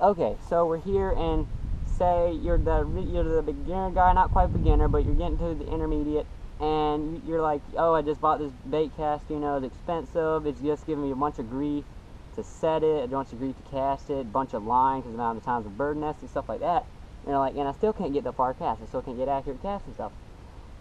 Okay, so we're here, and say you're the beginner guy, not quite beginner, but you're getting to the intermediate, and you're like, oh, I just bought this bait cast, you know, it's expensive, it's just giving me a bunch of grief to set it, a bunch of grief to cast it, a bunch of line because of the amount of times with bird nests and stuff like that. And you're like, and I still can't get the far cast, I still can't get accurate cast and stuff.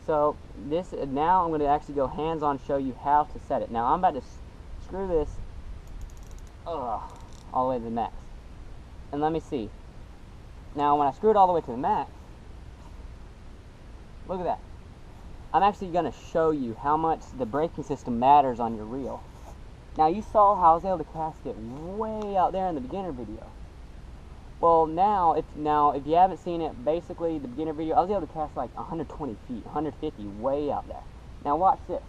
So now I'm going to actually go hands-on show you how to set it. Now I'm about to screw this all the way to the max. And let me see. Now when I screw it all the way to the max, look at that. I'm actually going to show you how much the braking system matters on your reel. Now you saw how I was able to cast it way out there in the beginner video. Well, now if you haven't seen it, basically the beginner video, I was able to cast like 120 feet, 150, way out there. Now watch this.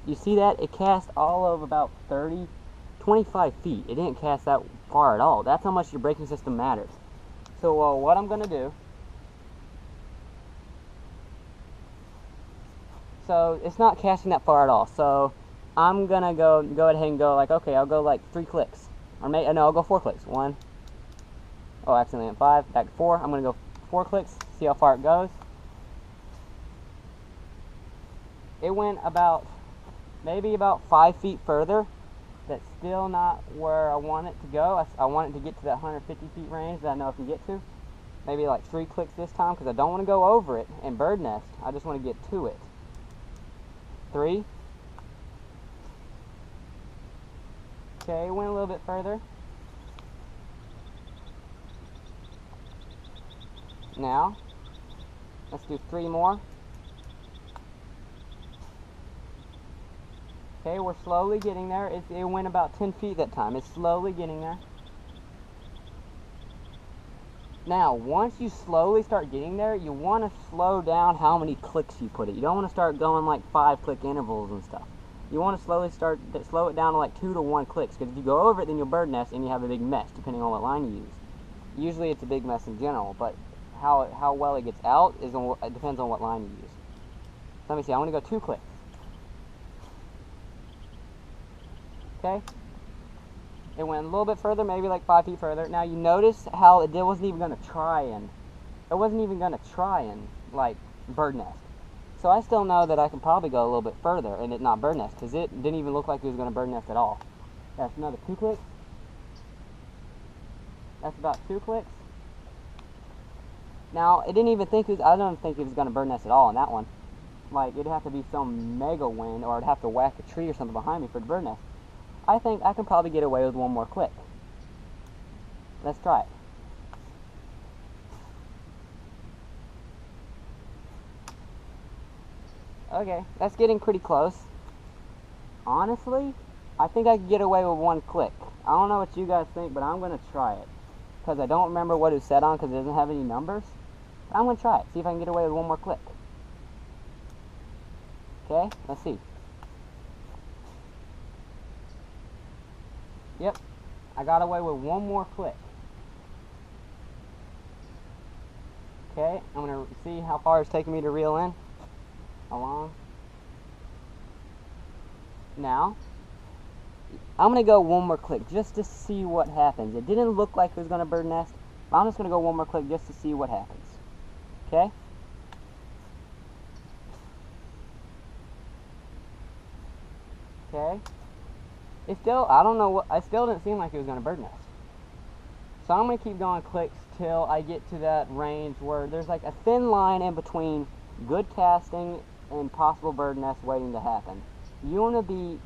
You see that? It cast all of about 25 feet. It didn't cast that far at all. That's how much your braking system matters. So what I'm going to do, so it's not casting that far at all. So I'm going to go ahead and go like, okay, I'll go like 3 clicks. Or no, I'll go 4 clicks. 1, oh, accidentally went 5, back to 4. I'm going to go 4 clicks, see how far it goes. It went maybe about 5 feet further. That's still not where I want it to go. I want it to get to that 150 feet range that I know I can get to. Maybe like 3 clicks this time because I don't want to go over it and bird nest. I just want to get to it. 3. Okay, went a little bit further. Now, let's do 3 more. Okay, we're slowly getting there. It went about 10 feet that time. It's slowly getting there. Now, once you slowly start getting there, you want to slow down how many clicks you put it. You don't want to start going like 5-click intervals and stuff. You want to slow it down to like 2 to 1 clicks, because if you go over it, then you'll bird nest and you have a big mess, depending on what line you use. Usually it's a big mess in general, but how well it gets out it depends on what line you use. So let me see, I'm going to go 2 clicks. Okay, it went a little bit further, maybe like 5 feet further. Now you notice how it wasn't even going to try and like bird nest. So I still know that I can probably go a little bit further and it not bird nest, because it didn't even look like it was going to bird nest at all. That's another 2 clicks. That's about 2 clicks. Now it didn't even think I don't think it was going to bird nest at all on that one. Like it'd have to be some mega wind, or I'd have to whack a tree or something behind me for the bird nest. I think I can probably get away with 1 more click. Let's try it. Okay, that's getting pretty close. Honestly, I think I could get away with 1 click. I don't know what you guys think, but I'm going to try it. Because I don't remember what it was set on because it doesn't have any numbers. But I'm going to try it, see if I can get away with 1 more click. Okay, let's see. Yep, I got away with 1 more click. Okay, I'm going to see how far it's taking me to reel in. How long? Now, I'm going to go 1 more click just to see what happens. It didn't look like it was going to bird nest, but I'm just going to go 1 more click just to see what happens. Okay? Okay. It still, I don't know what, I still didn't seem like it was going to bird nest. So I'm going to keep going clicks till I get to that range where there's like a thin line in between good casting and possible bird nest waiting to happen. You want to be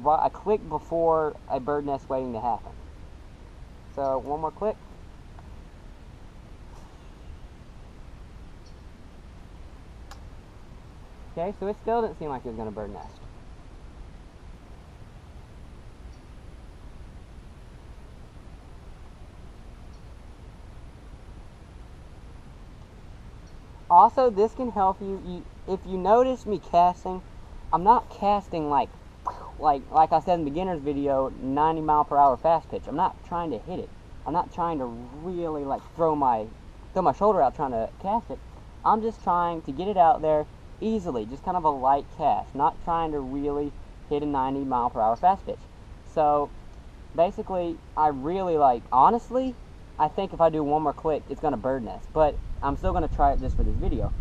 a click before a bird nest waiting to happen. So 1 more click. Okay, so it still didn't seem like it was going to bird nest. Also, this can help you, if you notice me casting, I'm not casting like like I said in the beginner's video, 90 mile per hour fast pitch. I'm not trying to hit it. I'm not trying to really like throw my shoulder out trying to cast it. I'm just trying to get it out there easily, just kind of a light cast, not trying to really hit a 90 mile per hour fast pitch. So basically, I really honestly, I think if I do one more click, it's going to bird nest, but I'm still going to try it just for this video.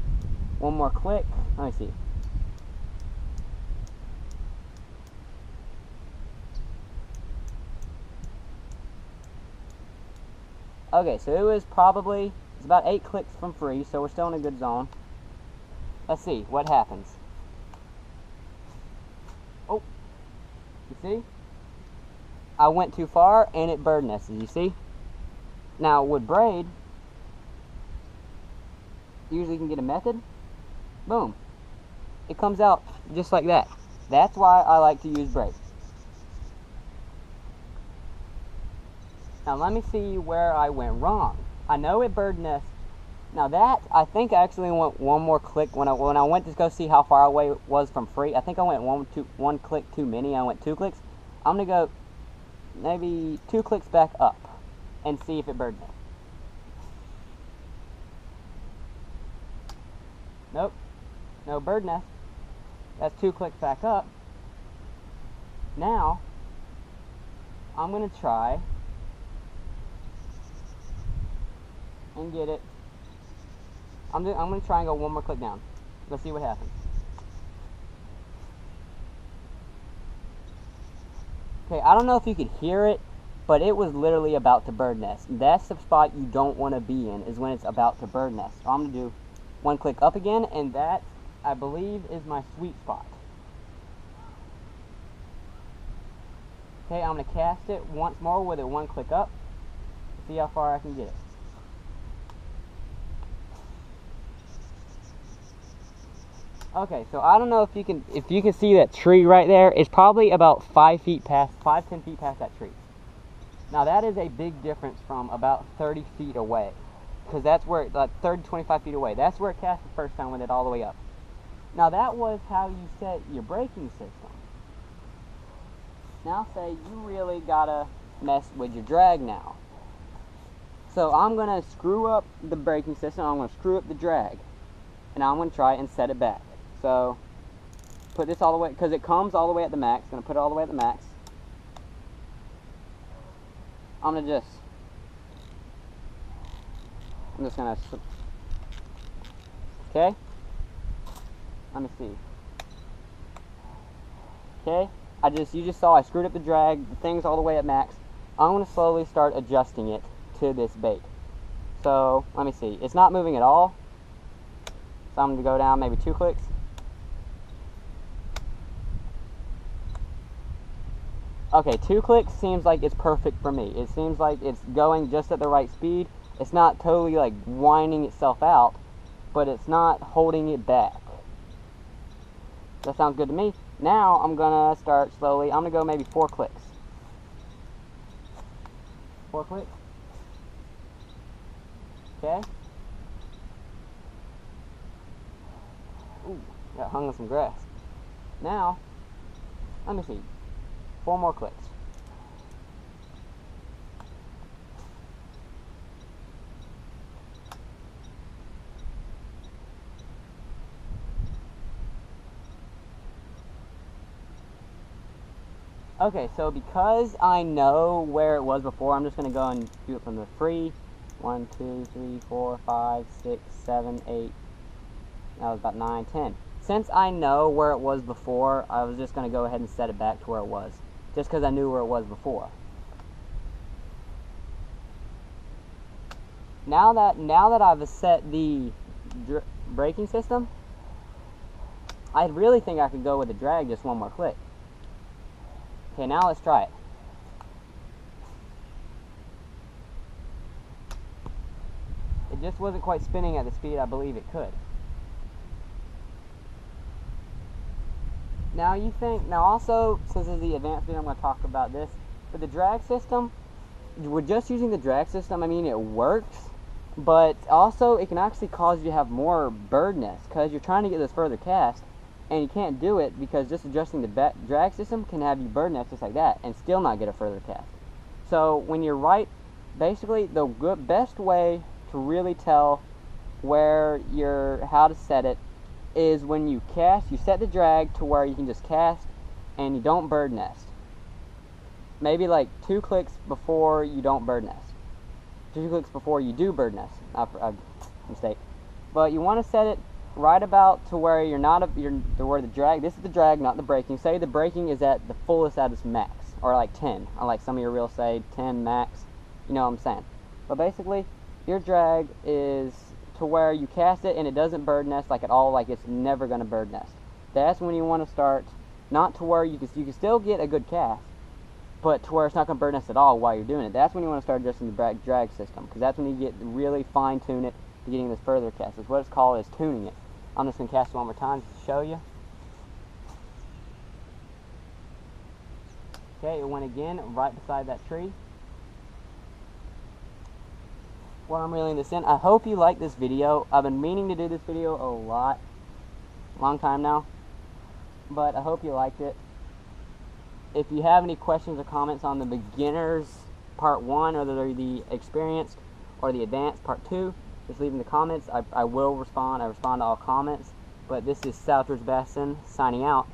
One more click, let me see. Okay, so it's about 8 clicks from free, so we're still in a good zone. Let's see what happens. Oh, you see? I went too far and it bird nested, you see? Now with braid, usually you can get a method. Boom. It comes out just like that. That's why I like to use braid. Now let me see where I went wrong. I know it bird nests. Now that, I think I actually went one more click when I went to go see how far away it was from free. I think I went one click too many. I went 2 clicks. I'm gonna go maybe 2 clicks back up and see if it bird nests. Nope, no bird nest. That's 2 clicks back up. Now I'm gonna try and get it. I'm going to try and go one more click down. Let's see what happens. Okay, I don't know if you could hear it, but it was literally about to bird nest. That's the spot you don't want to be in, is when it's about to bird nest. So I'm going to do 1 click up again, and that, I believe, is my sweet spot. Okay, I'm going to cast it once more with it 1 click up. See how far I can get it. Okay, so I don't know if you can see that tree right there. It's probably about 10 feet past that tree. Now that is a big difference from about 30 feet away, because that's where, 30 to 25 feet away. That's where it cast the first time with it all the way up. Now that was how you set your braking system. Now say you really gotta mess with your drag now. So I'm gonna screw up the braking system. I'm gonna screw up the drag, and I'm gonna try and set it back. So, put this all the way, because it comes all the way at the max. Going to put it all the way at the max. I'm just going to, okay? Let me see. Okay, you just saw I screwed up the drag. The thing's all the way at max. I'm going to slowly start adjusting it to this bait. So, let me see. It's not moving at all. So I'm going to go down maybe 2 clicks. Okay, 2 clicks seems like it's perfect for me. It seems like it's going just at the right speed. It's not totally like winding itself out, but it's not holding it back. That sounds good to me. Now I'm gonna start slowly. I'm gonna go maybe 4 clicks. 4 clicks. Okay. Ooh, got hung on some grass. Now, let me see. 4 more clicks. Okay, so because I know where it was before, I'm just going to go and do it from the free. 1, 2, 3, 4, 5, 6, 7, 8. That was about 9, 10. Since I know where it was before, I was just going to go ahead and set it back to where it was. Just because I knew where it was before. Now that I've set the braking system, I really think I could go with the drag just 1 more click. Okay, now let's try it. It just wasn't quite spinning at the speed I believe it could. Now also, since this is the advanced video, I'm going to talk about this. With the drag system, we're just using the drag system. I mean, it works, but also it can actually cause you to have more bird nests, because you're trying to get this further cast, And you can't do it because just adjusting the drag system can have you bird nest just like that and still not get a further cast. So when you're right, basically the best way to really tell how to set it is when you cast, you set the drag to where you can just cast and you don't bird nest. Maybe like 2 clicks before you don't bird nest. 2 clicks before you do bird nest. Mistake. But you want to set it right about to where where the drag, this is the drag, not the braking. Say the braking is at the fullest at its max, or like 10, or like some of your reels say 10 max, you know what I'm saying. But basically, your drag is to where you cast it and it doesn't bird nest like at all, like it's never going to bird nest. That's when you want to start, not to where you can still get a good cast, but to where it's not going to bird nest at all while you're doing it. That's when you want to start adjusting the drag system, because that's when you get really fine tune it to getting this further cast. It's what it's called, is tuning it. I'm just going to cast it one more time just to show you. Okay, it went again right beside that tree. While I'm reeling this in, I hope you like this video. I've been meaning to do this video a long time now, but I hope you liked it. If you have any questions or comments on the beginners part 1, or the experienced or the advanced part 2, just leave in the comments. I will respond. I respond to all comments. But this is Southridge Bassin signing out.